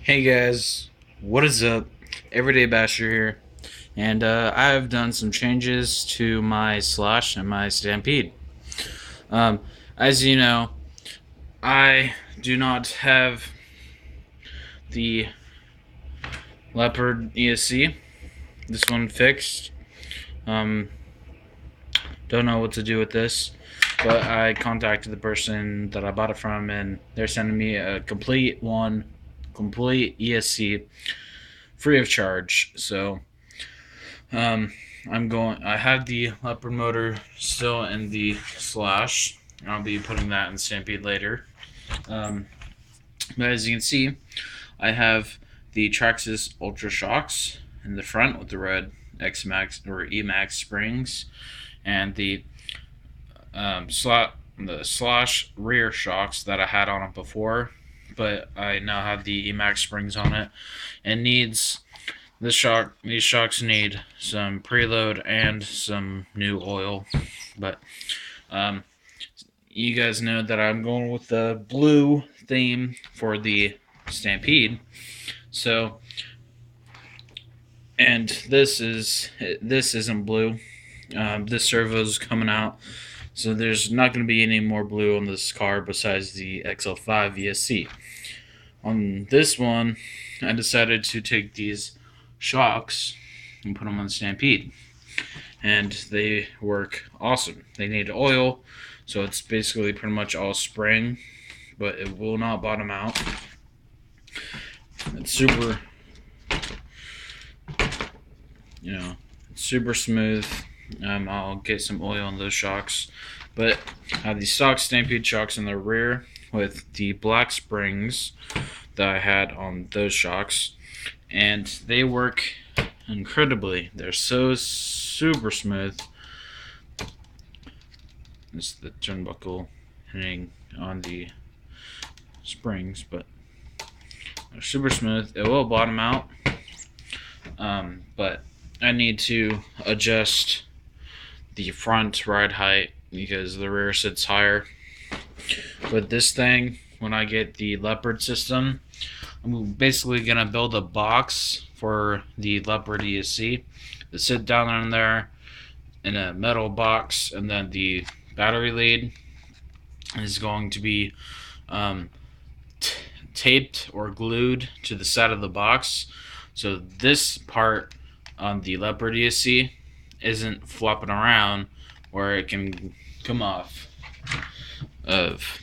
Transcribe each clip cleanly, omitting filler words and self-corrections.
Hey guys, what is up? Everyday Basher here, and I've done some changes to my Slash and my Stampede. Um, as you know, I do not have the Leopard ESC. This one fixed. Um, don't know what to do with this, but I contacted the person that I bought it from, and they're sending me a complete ESC free of charge. So Um, I have the leopard motor still in the Slash. I'll be putting that in Stampede later. Um, but as you can see, I have the Traxxas Ultra Shocks in the front with the red X Max or E Max springs, and the Slash rear shocks that I had on it before, but I now have the E Max springs on it, and these shocks need some preload and some new oil, but um, you guys know that I'm going with the blue theme for the Stampede. So, and this isn't blue. This servo's coming out, so there's not going to be any more blue on this car besides the XL5 ESC. On this one, I decided to take these shocks and put them on the Stampede, and they work awesome. They need oil, so it's basically pretty much all spring, but it will not bottom out. It's super, you know, it's super smooth. I'll get some oil on those shocks, but I have these stock Stampede shocks in the rear with the black springs that I had on those shocks, and they work incredibly. They're so super smooth. This is the turnbuckle hitting on the springs, but they're super smooth. It will bottom out, but I need to adjust the front ride height because the rear sits higher. But this thing, when I get the Leopard system, I'm basically gonna build a box for the Leopard ESC to sit down in there in a metal box, and then the battery lead is going to be um, taped or glued to the side of the box. So this part on the Leopard ESC isn't flopping around where it can come off of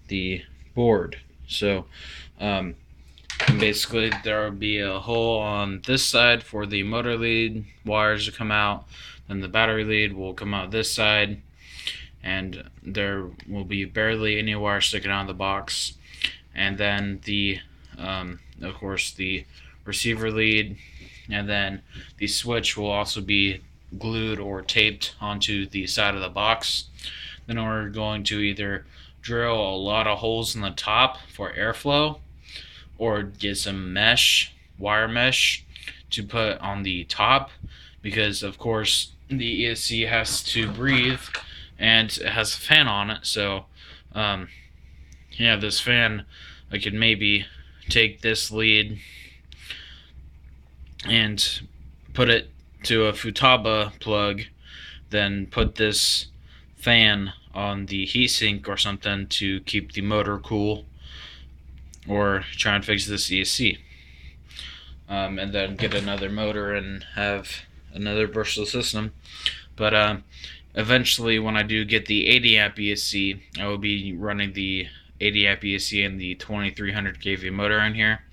the board. So basically there will be a hole on this side for the motor lead wires to come out, then the battery lead will come out this side, and there will be barely any wire sticking out of the box, and then of course the receiver lead, and then the switch will also be glued or taped onto the side of the box. Then we're going to either drill a lot of holes in the top for airflow, or get some wire mesh to put on the top, because of course the ESC has to breathe and it has a fan on it. So this fan, I could maybe take this lead and put it to a Futaba plug, then put this fan on the heatsink or something to keep the motor cool, or try and fix this ESC. And then get another motor and have another brushless system. But eventually, when I do get the 80 amp ESC, I will be running the 80 amp ESC and the 2300 kV motor in here,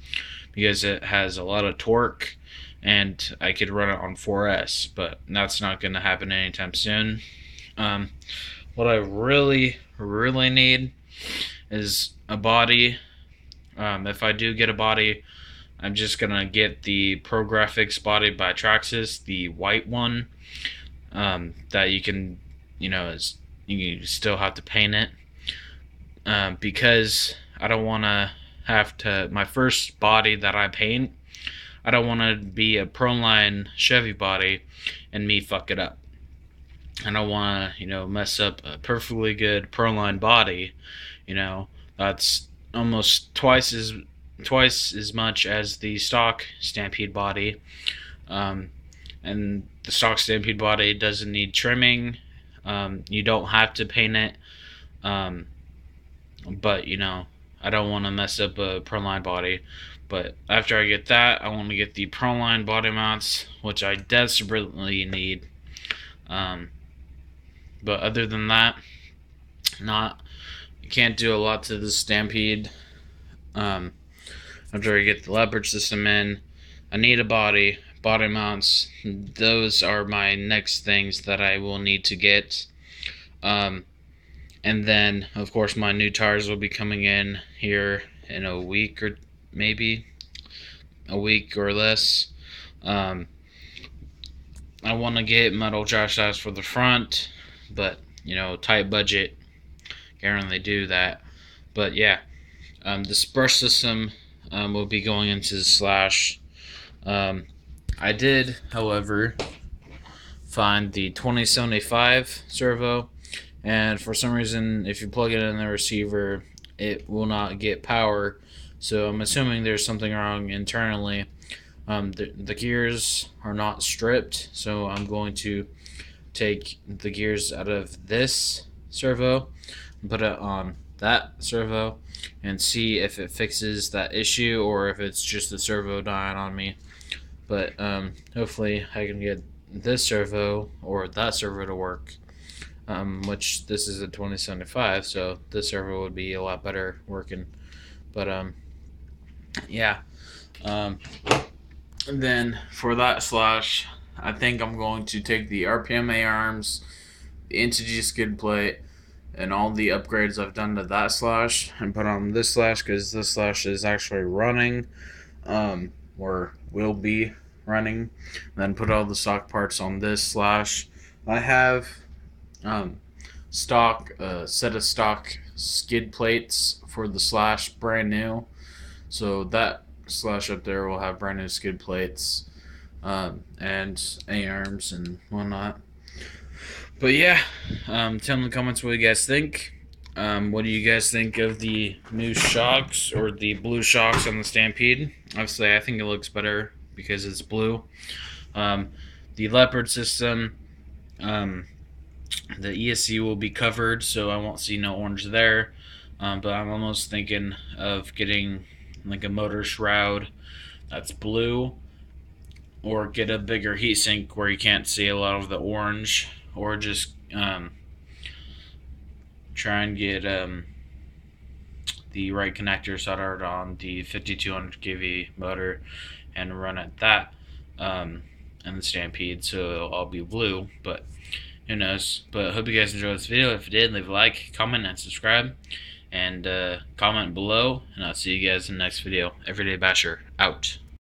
because it has a lot of torque and I could run it on 4S, but that's not going to happen anytime soon. What I really, really need is a body. If I do get a body, I'm just going to get the Pro Graphics body by Traxxas, the white one, that you can, you still have to paint it, because I don't want to my first body that I paint, I don't want to be a Proline Chevy body and me fuck it up. I don't want to, mess up a perfectly good Proline body, that's almost twice as twice as much as the stock Stampede body. And the stock Stampede body doesn't need trimming. You don't have to paint it. But I don't want to mess up a Proline body. But after I get that, I want to get the Proline body mounts, which I desperately need. But other than that, you can't do a lot to the Stampede. After I get the Leopard system in, I need a body mounts. Those are my next things that I will need to get. And then, of course, my new tires will be coming in here in a week, or maybe a week or less. I want to get metal jack straps for the front, but tight budget, can't really do that. But yeah, this brush system will be going into the Slash. I did, however, find the 2075 servo, and for some reason, if you plug it in the receiver, it will not get power. So I'm assuming there's something wrong internally. The gears are not stripped, so I'm going to take the gears out of this servo and put it on that servo and see if it fixes that issue or if it's just the servo dying on me. But hopefully I can get this servo or that servo to work, which this is a 2075, so this servo would be a lot better working. But yeah, and then for that Slash, I think I'm going to take the RPM arms, the Integy skid plate, and all the upgrades I've done to that Slash and put on this Slash, because this Slash is actually running, or will be running. Then put all the stock parts on this Slash. I have set of stock skid plates for the Slash, brand new. So that Slash up there will have brand new skid plates, and A-arms and whatnot. But yeah, tell me in the comments what you guys think. What do you guys think of the new shocks, or the blue shocks on the Stampede? Obviously, I think it looks better because it's blue. The Leopard system, the ESC will be covered, so I won't see no orange there. But I'm almost thinking of getting like a motor shroud that's blue, or get a bigger heatsink where you can't see a lot of the orange, or just try and get the right connector soldered on the 5200 kV motor and run it that in the Stampede, so it'll all be blue. But who knows? But I hope you guys enjoyed this video. If you did, leave a like, comment, and subscribe, and comment below, and I'll see you guys in the next video. Everyday Basher out.